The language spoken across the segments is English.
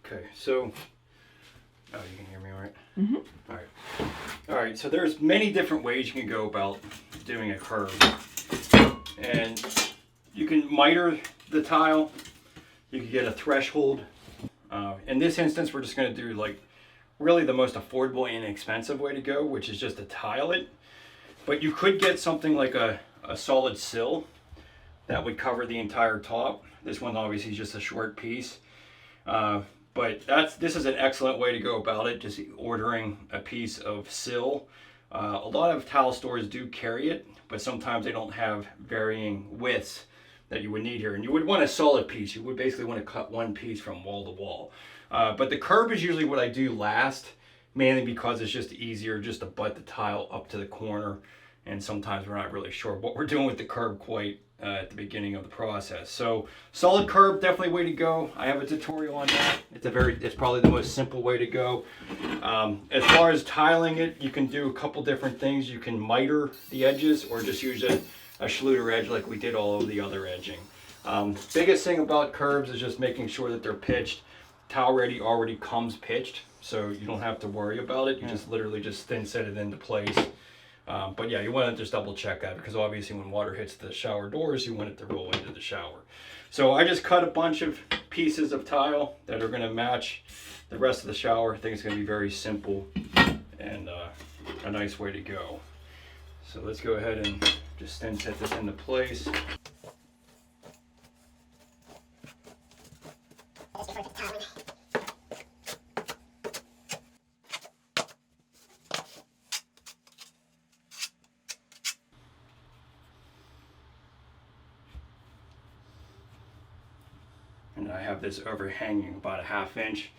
Okay, so, oh, you can hear me all right? Mm-hmm. All right. All right, so there's many different ways you can go about doing a curb. And you can miter the tile. You can get a threshold. In this instance, we're just going to do like really the most affordable and inexpensive way to go, which is just to tile it. But you could get something like a solid sill that would cover the entire top. This one obviously is just a short piece. But this is an excellent way to go about it, just ordering a piece of sill. A lot of tile stores do carry it, but sometimes they don't have varying widths that you would need here. And you would want a solid piece. You would basically want to cut one piece from wall to wall. But the curb is usually what I do last, mainly because it's just easier just to butt the tile up to the corner. And sometimes we're not really sure what we're doing with the curb quite at the beginning of the process. So solid curb, definitely way to go. I have a tutorial on that. It's probably the most simple way to go. As far as tiling it, you can do a couple different things. You can miter the edges or just use a Schluter edge like we did all of the other edging. Biggest thing about curbs is just making sure that they're pitched. Tile ready already comes pitched, so you don't have to worry about it. You just literally just thin set it into place. But yeah, you want to just double check that because obviously when water hits the shower doors, you want it to roll into the shower. So I just cut a bunch of pieces of tile that are going to match the rest of the shower. I think it's going to be very simple and a nice way to go. So let's go ahead and just thin set this into place. And I have this overhanging about a ½ inch.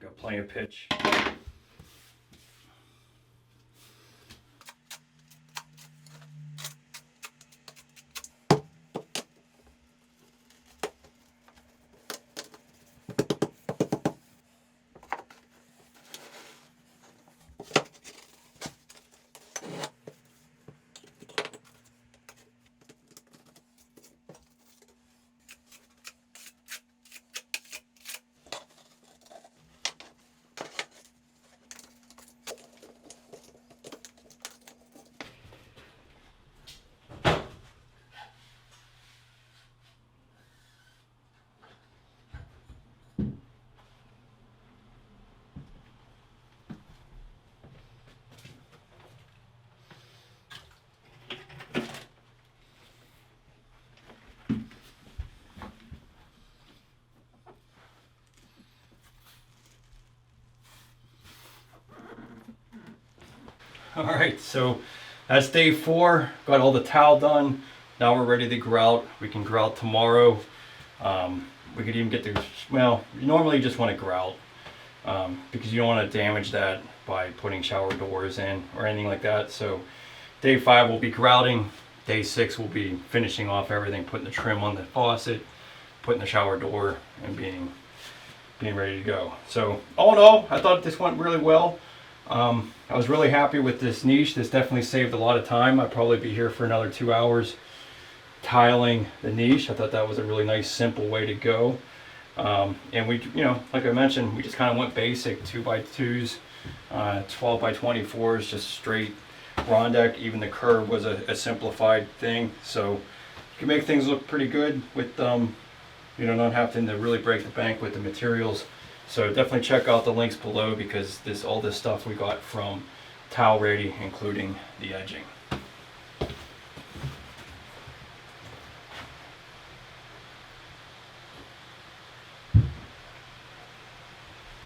Got plenty of pitch. All right, so that's day 4. Got all the tile done. Now we're ready to grout. We can grout tomorrow. We could even get the, well, you normally just want to grout because you don't want to damage that by putting shower doors in or anything like that. So day 5 will be grouting. Day 6 will be finishing off everything, putting the trim on the faucet, putting the shower door, and being ready to go. So all in all, I thought this went really well. I was really happy with this niche. This definitely saved a lot of time. I'd probably be here for another 2 hours tiling the niche. I thought that was a really nice, simple way to go. And we, like I mentioned, we just kind of went basic 2x2s, 12x24s, just straight Rondeck. Even the curve was a simplified thing. So you can make things look pretty good with, not having to really break the bank with the materials. So definitely check out the links below because all this stuff we got from Tile Ready, including the edging.